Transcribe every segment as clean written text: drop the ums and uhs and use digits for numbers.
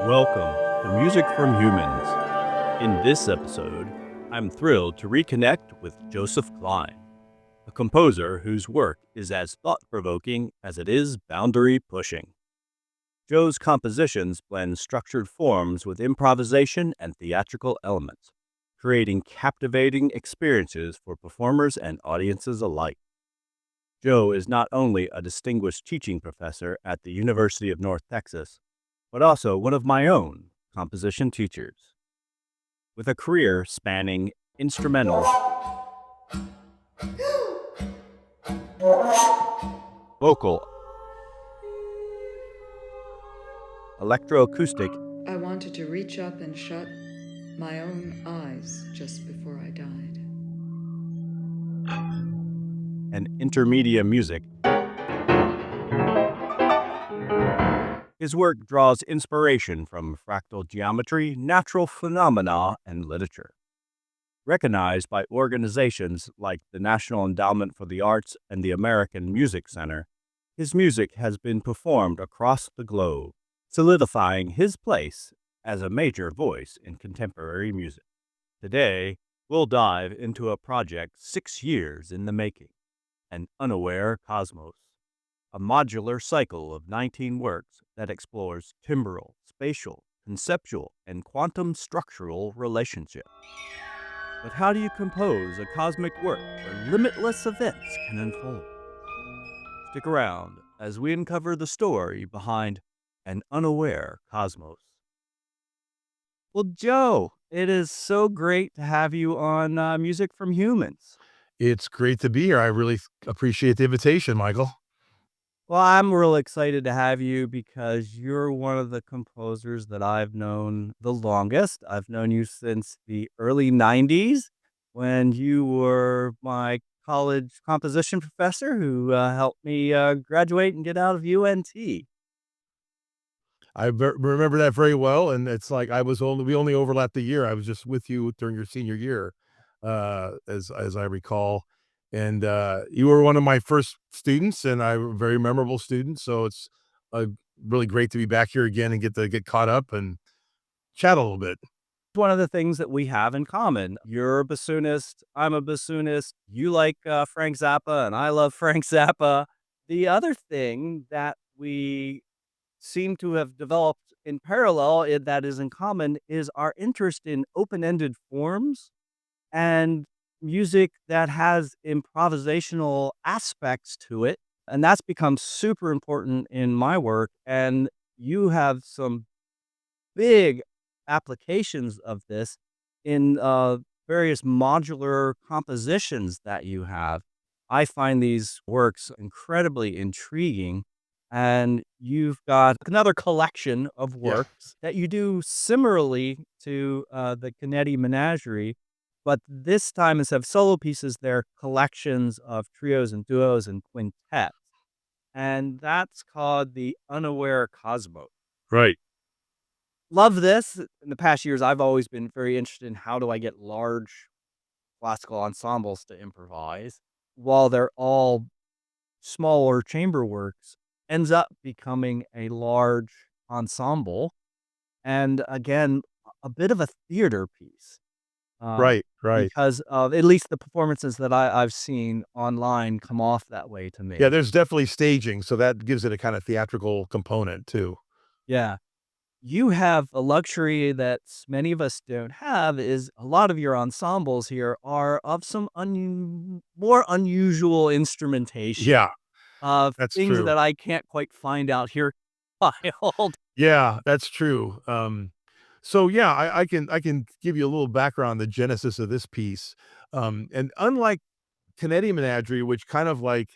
Welcome to Music from Humans. In this episode, I'm thrilled to reconnect with Joseph Klein, a composer whose work is as thought-provoking as it is boundary-pushing. Joe's compositions blend structured forms with improvisation and theatrical elements, creating captivating experiences for performers and audiences alike. Joe is not only a distinguished teaching professor at the University of North Texas, but also one of my own composition teachers. With a career spanning instrumental, vocal, electroacoustic, I wanted to reach up and shut my own eyes just before I died. and intermedia music, his work draws inspiration from fractal geometry, natural phenomena, and literature. Recognized by organizations like the National Endowment for the Arts and the American Music Center, his music has been performed across the globe, solidifying his place as a major voice in contemporary music. Today, we'll dive into a project 6 years in the making, An Unaware Cosmos, a modular cycle of 19 works that explores timbral, spatial, conceptual, and quantum structural relationships. But how do you compose a cosmic work where limitless events can unfold? Stick around as we uncover the story behind An Unaware Cosmos. Well, Joe, it is so great to have you on Music from Humans. It's great to be here. I really appreciate the invitation, Michael. Well, I'm real excited to have you because you're one of the composers that I've known the longest. I've known you since the early 90s when you were my college composition professor who helped me graduate and get out of UNT. Remember that very well, and it's like we only overlapped a year. I was just with you during your senior year, as I recall, and you were one of my first students, and I were a very memorable student. So it's uh, really great to be back here again and get caught up and chat a little bit. One of the things that we have in common. You're a bassoonist, I'm a bassoonist, you like Frank Zappa, and I love Frank Zappa. The other thing that we seem to have developed in parallel that is in common is our interest in open-ended forms and music that has improvisational aspects to it. And that's become super important in my work. And you have some big applications of this in various modular compositions that you have. I find these works incredibly intriguing. And you've got another collection of Yeah. works that you do similarly to the Kennedy Menagerie, but this time instead of solo pieces, they're collections of trios and duos and quintets. And that's called the Unaware Cosmos. Right. Love this. In the past years, I've always been very interested in how do I get large classical ensembles to improvise while they're all smaller chamber works ends up becoming a large ensemble and again a bit of a theater piece uh, Right. Right. because of at least the performances that I've seen online come off that way to Yeah. me. There's definitely staging, so that gives it a kind of theatrical component too. Yeah. You have a luxury that many of us don't have is a lot of your ensembles here are of some more unusual instrumentation, Yeah, of that's things true. that I can't quite find out here wild. Yeah, that's true. So yeah, I can give you a little background on the genesis of this piece. And unlike Canadian Menagerie, which kind of like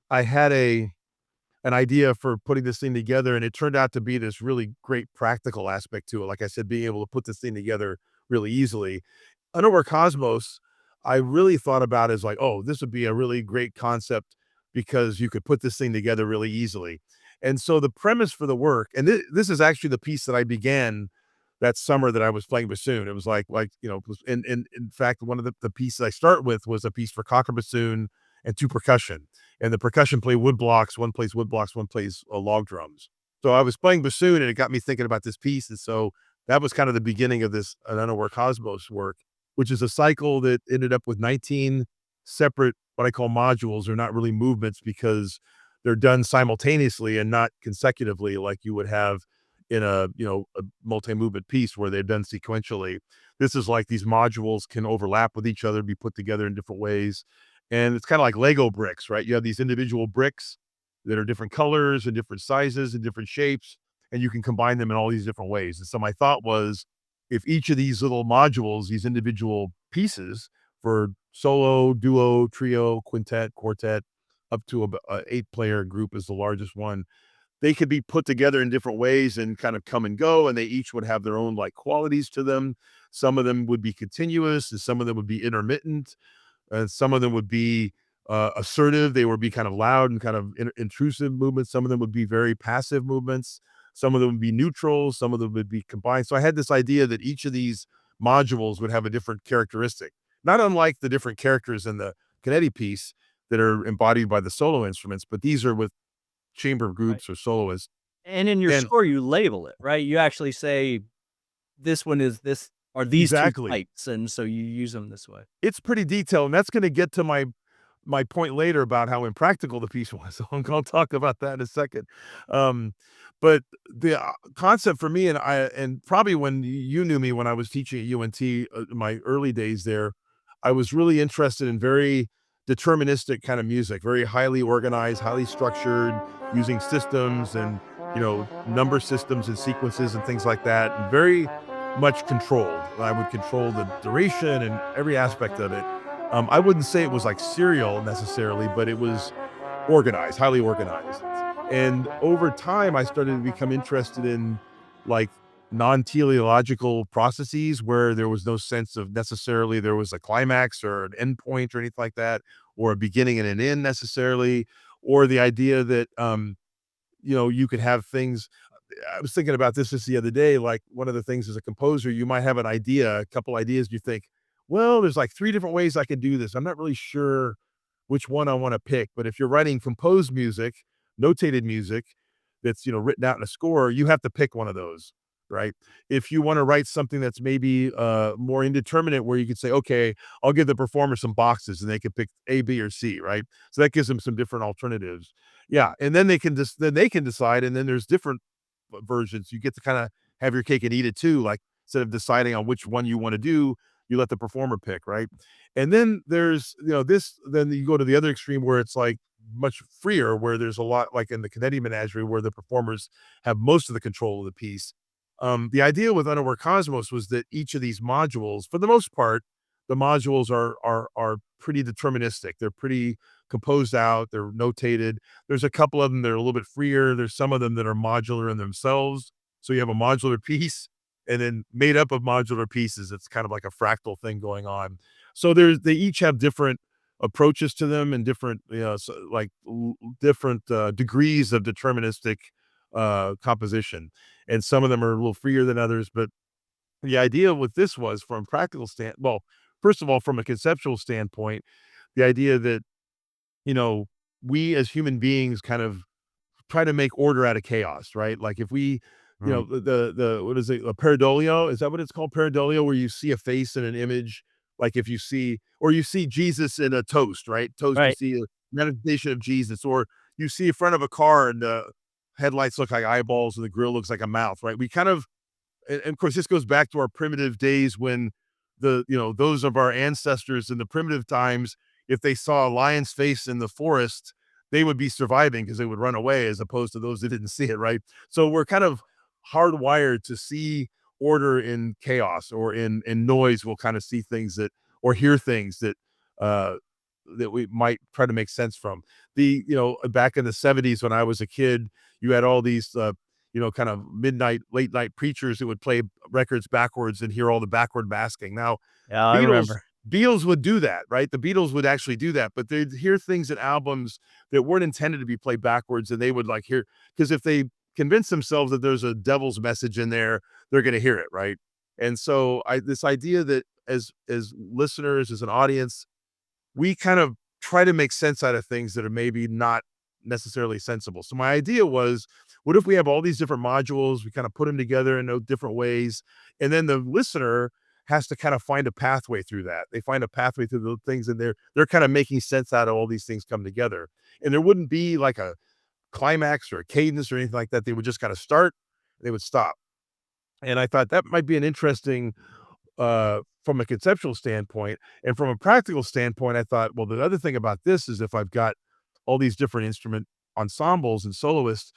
I had an idea for putting this thing together, and it turned out to be this really great practical aspect to it. Like I said, being able to put this thing together really easily. Unaware Cosmos, I really thought about as like, oh, this would be a really great concept because you could put this thing together really easily. And so the premise for the work, and this is actually the piece that I began that summer that I was playing bassoon. It was in fact, one of the pieces I start with was a piece for contra bassoon and two percussion. And the percussion play wood blocks, one plays wood blocks, one plays log drums. So I was playing bassoon and it got me thinking about this piece. And so that was kind of the beginning of this An Unaware Cosmos work, which is a cycle that ended up with 19 separate, what I call modules. They're not really movements because they're done simultaneously and not consecutively like you would have in a multi-movement piece where they're done sequentially. This is like these modules can overlap with each other, be put together in different ways. And it's kind of like Lego bricks, right? You have these individual bricks that are different colors and different sizes and different shapes, and you can combine them in all these different ways. And so my thought was, if each of these little modules, these individual pieces for solo, duo, trio, quintet, quartet, up to a 8-player group is the largest one, they could be put together in different ways and kind of come and go, and they each would have their own, like, qualities to them. Some of them would be continuous, and some of them would be intermittent, and some of them would be, assertive. They would be kind of loud and kind of intrusive movements. Some of them would be very passive movements. Some of them would be neutral. Some of them would be combined. So I had this idea that each of these modules would have a different characteristic, not unlike the different characters in the Canetti piece that are embodied by the solo instruments, but these are with chamber Right. groups or soloists. And in your And score, you label it, right? You actually say, "This one is this or these 2 exactly. types," and so you use them this way. It's pretty detailed, and that's gonna get to my point later about how impractical the piece was. So I'm gonna talk about that in a second. Um, but the, concept for me, and probably when you knew me when I was teaching at UNT, in my early days there, I was really interested in very deterministic kind of music, very highly organized, highly structured, using systems and, number systems and sequences and things like that, and very much controlled. I would control the duration and every aspect of it. I wouldn't say it was like serial necessarily, but it was organized, highly organized. And over time, I started to become interested in like non-teleological processes where there was no sense of necessarily there was a climax or an end point or anything like that, or a beginning and an end necessarily, or the idea that you could have things. I was thinking about this just the other day. Like one of the things as a composer, you might have an idea, a couple ideas, and you think, well, there's like three different ways I could do this. I'm not really sure which one I want to pick. But if you're writing composed music, notated music that's written out in a score, you have to pick one of those, right? If you want to write something that's maybe more indeterminate, where you could say, okay, I'll give the performer some boxes and they can pick A, B, or C, right? So that gives them some different alternatives. Yeah, and then they can decide, and then there's different versions. You get to kind of have your cake and eat it too. Like instead of deciding on which one you want to do, you let the performer pick, right? And then there's this. Then you go to the other extreme where it's like much freer, where there's a lot like in the Canetti Menagerie, where the performers have most of the control of the piece. The idea with Unaware Cosmos was that each of these modules, for the most part, the modules are pretty deterministic. They're pretty composed out. They're notated. There's a couple of them that are a little bit freer. There's some of them that are modular in themselves. So you have a modular piece and then made up of modular pieces. It's kind of like a fractal thing going on. So they each have different approaches to them and different, different degrees of deterministic composition. And some of them are a little freer than others. But the idea with this was from practical well, first of all, from a conceptual standpoint, the idea that, you know, we as human beings kind of try to make order out of chaos, right? Like if we, Right. the what is it? A pareidolia? Is that what it's called? Pareidolia, where you see a face in an image. Like if you see Jesus in a toast, right? Toast, you Right. see a manifestation of Jesus, or you see in front of a car and the headlights look like eyeballs and the grill looks like a mouth, right? We kind of, and of course, this goes back to our primitive days when those of our ancestors in the primitive times, if they saw a lion's face in the forest, they would be surviving because they would run away as opposed to those that didn't see it, right? So we're kind of hardwired to see order in chaos or in noise. We'll kind of see things that or hear things uh that we might try to make sense from. Back in the 70s when I was a kid, you had all these kind of midnight, late night preachers who would play records backwards and hear all the backward masking. Now, Yeah, I Beatles remember. Beatles would do that, right? The Beatles would actually do that, but they'd hear things in albums that weren't intended to be played backwards, and they would like hear because if they convince themselves that there's a devil's message in there, they're going to hear it, right? And so, this idea that as listeners, as an audience, we kind of try to make sense out of things that are maybe not necessarily sensible. So my idea was What if we have all these different modules, we kinda put them together in, different ways, and then the listener has to kind of find a pathway through that. They find a pathway through the things, and they're kinda making sense out of all these things come together. And there wouldn't be like a climax or a cadence or anything like that. They would just kinda start, they would stop. And I thought that might be an interesting, from a conceptual standpoint. And from a practical standpoint, I thought, well, the other thing about this is if I've got all these different instrument ensembles and soloists,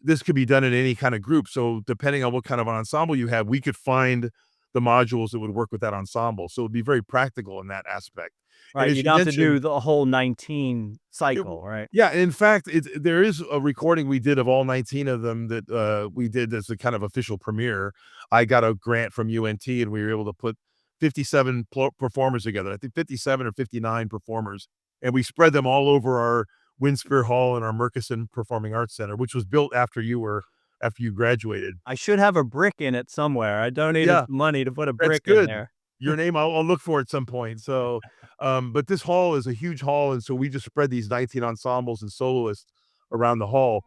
this could be done in any kind of group. So depending on what kind of an ensemble you have, we could find the modules that would work with that ensemble. So it'd be very practical in that aspect. And Right, as you you don't have to do mentioned, the whole 19 it w cycle, right? yeah, in fact, there is a recording we did of all 19 of them that, we did as a kind of official premiere. I got a grant from UNT, and we were able to put 57 performers together. I think 57 or 59 performers, and we spread them all over our Winspear Hall and our Murchison Performing Arts Center, which was built after you graduated. I should have a brick in it somewhere. I donated Yeah. some money to put a That's brick in good. there. Your name, I'll look for at some point. So, but this hall is a huge hall, and so we just spread these 19 ensembles and soloists around the hall.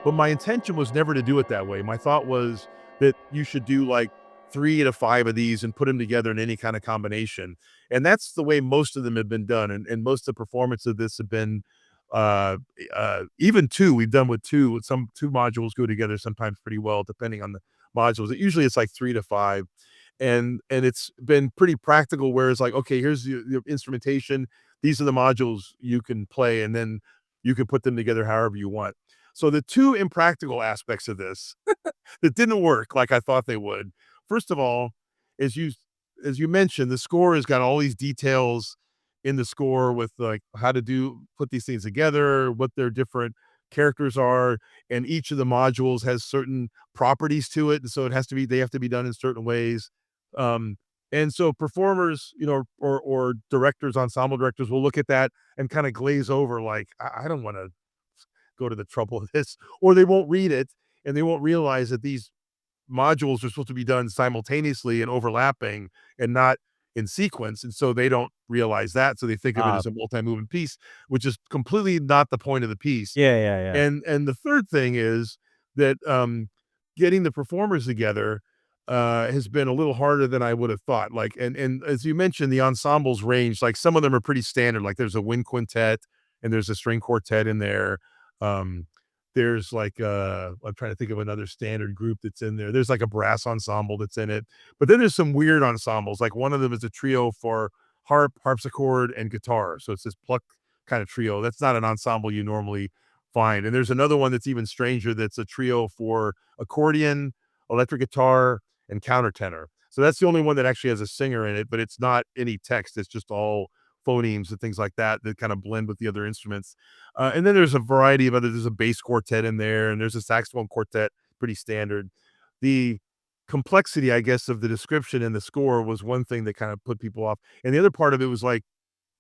But my intention was never to do it that way. My thought was that you should do like 3 to 5 of these and put them together in any kind of combination, and that's the way most of them have been done, and most of the performance of this have been, uh, even 2, we've done with 2, with some 2 modules go together sometimes pretty well depending on the modules. Usually it's like 3 to 5, and it's been pretty practical where it's like, okay, here's your instrumentation. These are the modules you can play, and then you can put them together however you want. So the two impractical aspects of this that didn't work like I thought they would. First of all, as you as you mentioned, the score has got all these details in the score with like how to put these things together, what their different characters are, and each of the modules has certain properties to it, and so they have to be done in certain ways. Um, and so performers, or directors, ensemble directors will look at that and kind of glaze over like, I don't want to go to the trouble of this, or they won't read it and they won't realize that these modules are supposed to be done simultaneously and overlapping and not in sequence. And so they don't realize that. So they think of it Uh, as a multi-movement piece, which is completely not the point of the piece. yeah, yeah, yeah. And the third thing is that, getting the performers together, has been a little harder than I would have thought. Like, and as you mentioned, the ensembles range, like some of them are pretty standard. Like there's a wind quintet and there's a string quartet in there. Um, there's like, I'm trying to think of another standard group that's in there. There's like a brass ensemble that's in it. But then there's some weird ensembles. Like one of them is a trio for harp, harpsichord, and guitar. So it's this pluck kind of trio. That's not an ensemble you normally find. And there's another one that's even stranger that's a trio for accordion, electric guitar, and countertenor. So that's the only one that actually has a singer in it, but it's not any text. It's just all phonemes and things like that that kind of blend with the other instruments. And then there's a variety of there's a bass quartet in there, and there's a saxophone quartet, pretty standard. The complexity, I guess, of the description and the score was one thing that kind of put people off. And the other part of it was like,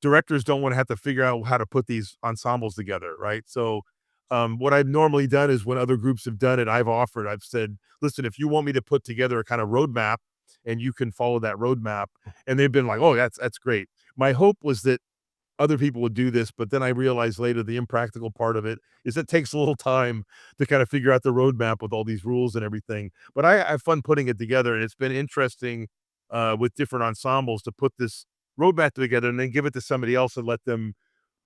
directors don't want to have to figure out how to put these ensembles together, right? So, what I've normally done is when other groups have done it, I've said, listen, if you want me to put together a kind of roadmap and you can follow that roadmap, and they've been like, oh, that's great. My hope was that other people would do this, but then I realized later the impractical part of it is it takes a little time to kind of figure out the roadmap with all these rules and everything. But I have fun putting it together, and it's been interesting, with different ensembles to put this roadmap together and then give it to somebody else and let them,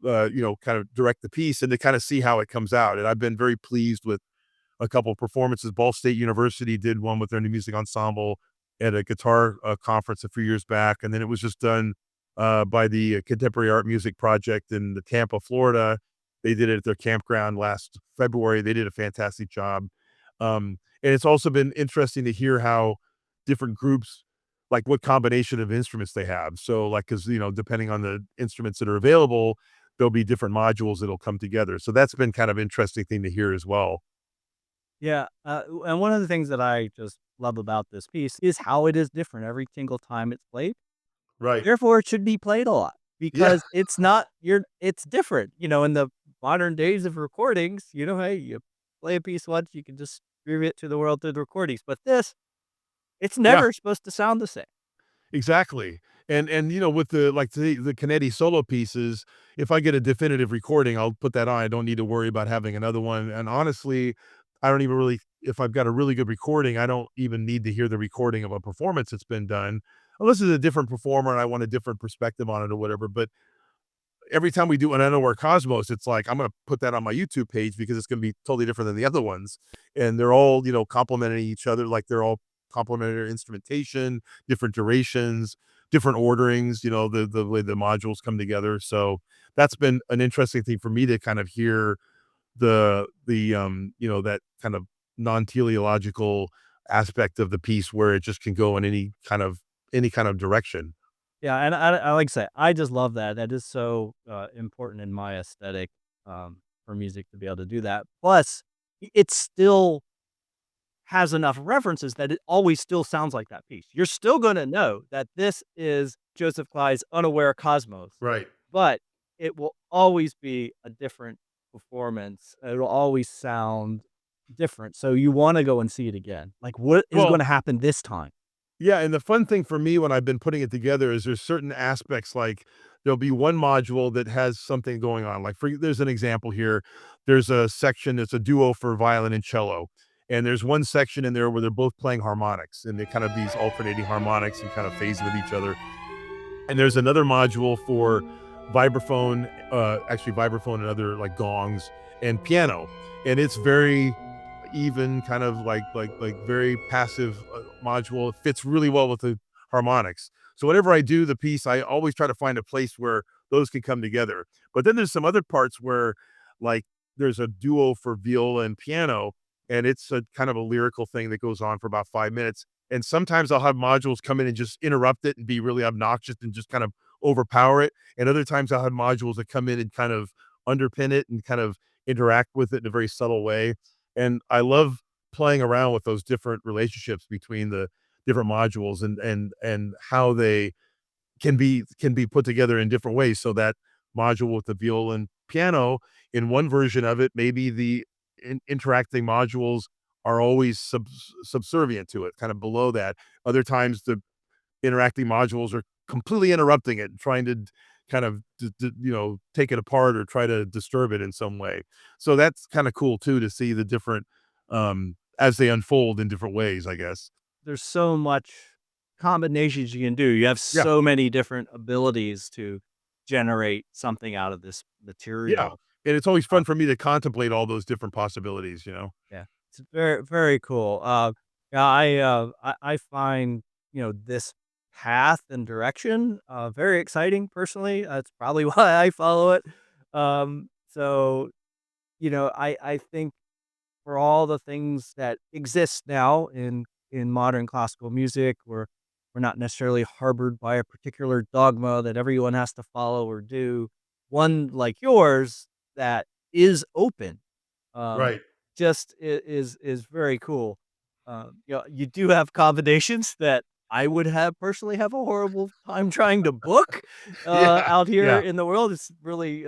kind of direct the piece and to kind of see how it comes out. And I've been very pleased with a couple of performances. Ball State University did one with their new music ensemble at a guitar, conference a few years back, and then it was just done, by the Contemporary Art Music Project in the Tampa, Florida. They did it at their campground last February. They did a fantastic job. And it's also been interesting to hear how different groups, like what combination of instruments they have. So, like, because depending on the instruments that are available, there'll be different modules that'll come together. So that's been kind of interesting thing to hear as well. Yeah, and one of the things that I just love about this piece is how it is different every single time it's played. Right. Therefore, it should be played a lot Yeah. because it's different, in the modern days of recordings, hey, you play a piece once, you can just distribute it to the world through the recordings, but this, it's Yeah. never supposed to sound the same. Exactly. And with the Canetti solo pieces, if I get a definitive recording, I'll put that on. I don't need to worry about having another one. And honestly, I don't even really if I've got a really good recording, I don't even need to hear the recording of a performance that's been done, unless it's a different performer and I want a different perspective on it or whatever. But every time we do an Unaware Cosmos, it's like I'm gonna put that on my YouTube page because it's gonna be totally different than the other ones. And they're all, complementing each other, like they're all complementary instrumentation, different durations, different orderings, the way the modules come together. So that's been an interesting thing for me to kind of hear that kind of non-teleological aspect of the piece where it just can go in any kind of direction. Yeah, and I like I say, I just love that. That is so, important in my aesthetic, for music to be able to do that. Plus, it still has enough references that it always still sounds like that piece. You're still gonna know that this is Joseph Klein's Unaware Cosmos, Right. but it will always be a different performance. It'll always sound different, so you wanna go and see it again. Like, what is Well, gonna happen this time? yeah, and the fun thing for me when I've been putting it together is there's certain aspects, like there'll be one module that has something going on. Like there's an example here. There's a section that's a duo for violin and cello. And there's one section in there where they're both playing harmonics and they kind of these alternating harmonics and kind of phase with each other. And there's another module for vibraphone and other like gongs and piano. And it's very even, kind of like very passive module. It fits really well with the harmonics. So whenever I do the piece, I always try to find a place where those can come together. But then there's some other parts where, like, there's a duo for viola and piano, and it's a kind of a lyrical thing that goes on for about 5 minutes. And sometimes I'll have modules come in and just interrupt it and be really obnoxious and just kind of overpower it. And other times I'll have modules that come in and kind of underpin it and kind of interact with it in a very subtle way. And I love playing around with those different relationships between the different modules and how they can be put together in different ways. So that module with the viola and piano, in one version of it, maybe the interacting modules are always subservient to it, kind of below that. Other times, the interacting modules are completely interrupting it and trying to kind of take it apart or try to disturb it in some way. So that's kind of cool too to see the different as they unfold in different ways, I guess. There's so much combinations you can do. You have Yeah. so many different abilities to generate something out of this Yeah. material. And it's always Uh, fun for me to contemplate all those different possibilities. yeah, it's very, very cool. Yeah, I find, this path and direction, very exciting personally. That's probably why I follow it. So, I think for all the things that exist now in modern classical music, we're not necessarily harbored by a particular dogma that everyone has to follow or do. One like yours that is open, um, Right. just is very cool. You do have combinations that I would have personally have a horrible time trying to book Yeah. out here Yeah. in the world. It's really,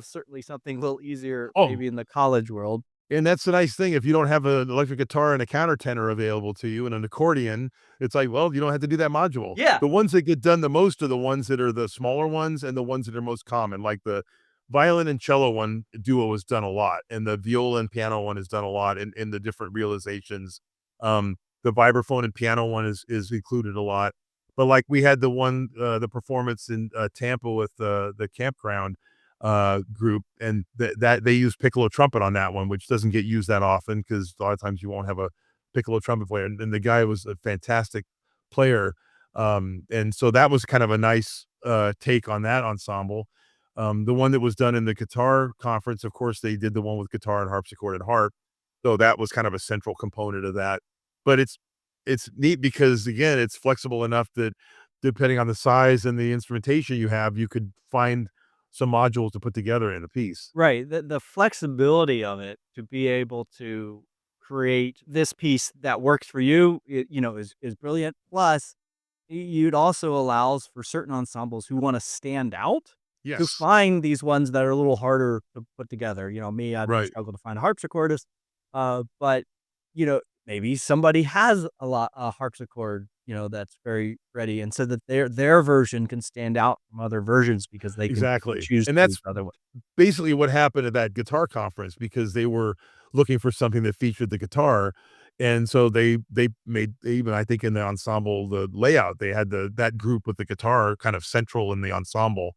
certainly something a little easier Oh, maybe in the college world. and that's the nice thing. If you don't have an electric guitar and a countertenor available to you and an accordion, it's like, well, you don't have to do that module. Yeah. The ones that get done the most are the ones that are the smaller ones and the ones that are most common, like the violin and cello one duo is done a lot, and the viola and piano one is done a lot in the different realizations. The vibraphone and piano one is included a lot. But like we had the performance in Tampa with the campground group, and that they use piccolo trumpet on that one, which doesn't get used that often because a lot of times you won't have a piccolo trumpet player, and the guy was a fantastic player, and so that was kind of a nice, take on that ensemble. The one that was done in the guitar conference, of course, they did the one with guitar and harpsichord and harp, so that was kind of a central component of that, but it's neat because, again, it's flexible enough that depending on the size and the instrumentation you have, you could find some modules to put together in a piece. Right, the flexibility of it to be able to create this piece that works for you, is brilliant. Plus, it also allows for certain ensembles who wanna stand out to Yes. find these ones that are a little harder to put together. Me, I'd Right. struggle to find a harpsichordist, but, maybe somebody has a harpsichord, that's very ready, and so that their version can stand out from other versions because they can pick and Exactly. choose And to use that's other one. basically what happened at that guitar conference because they were looking for something that featured the guitar, and so they even, I think, in the ensemble, the layout, they had that group with the guitar kind of central in the ensemble,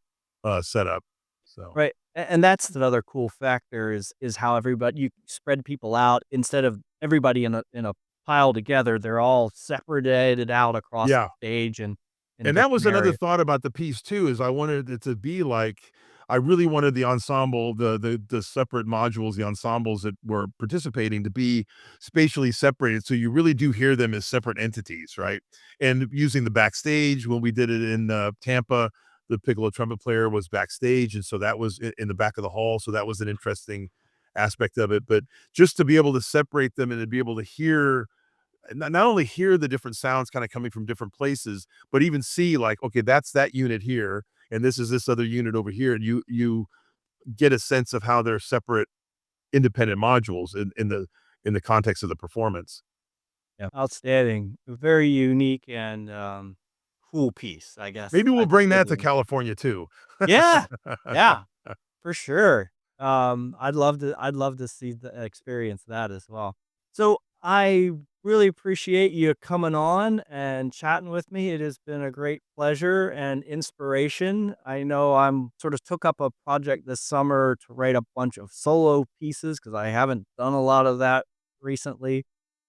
setup. So Right, and that's another cool factor is how everybody you spread people out instead of everybody in a pile together, they're all separated out across the yeah. stage and in And that was different another areas. thought about the piece too, is I wanted it to be like I really wanted the ensemble, the separate modules, the ensembles that were participating to be spatially separated, so you really do hear them as separate entities, right? And using the backstage, when we did it in, Tampa, the piccolo trumpet player was backstage, and so that was in the back of the hall, so that was an interesting aspect of it, but just to be able to separate them and to be able to hear not only hear the different sounds kinda coming from different places, but even see like, okay, that's that unit here, and this is this other unit over here, and you get a sense of how they're separate independent modules in the context of the performance. Yeah. Outstanding. Very unique and, cool piece, I guess Maybe I we'll could bring that to really California too. Yeah! Yeah, for sure. I'd love to see experience that as well. So, I really appreciate you coming on and chatting with me. It has been a great pleasure and inspiration. I know I'm sort of took up a project this summer to write a bunch of solo pieces because I haven't done a lot of that recently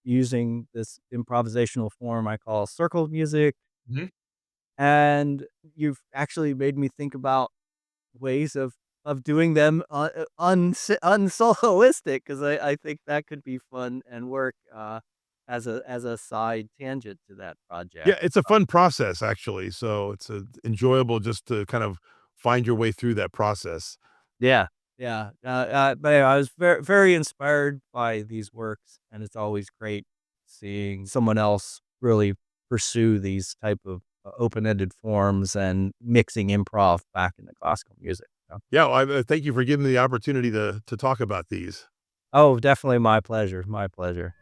using this improvisational form I call circle music, Mhm. and you've actually made me think about ways of doing them unsoloistic, 'cause I think that could be fun and work, as a side tangent to that project. Yeah, it's a fun process actually, so it's, enjoyable just to kind of find your way through that process. Yeah, yeah, but yeah, I was very inspired by these works, and it's always great seeing someone else really pursue these type of, open-ended forms and mixing improv back into classical music, so. Yeah, well, thank you for giving me the opportunity to talk about these. Oh, definitely my pleasure, my pleasure.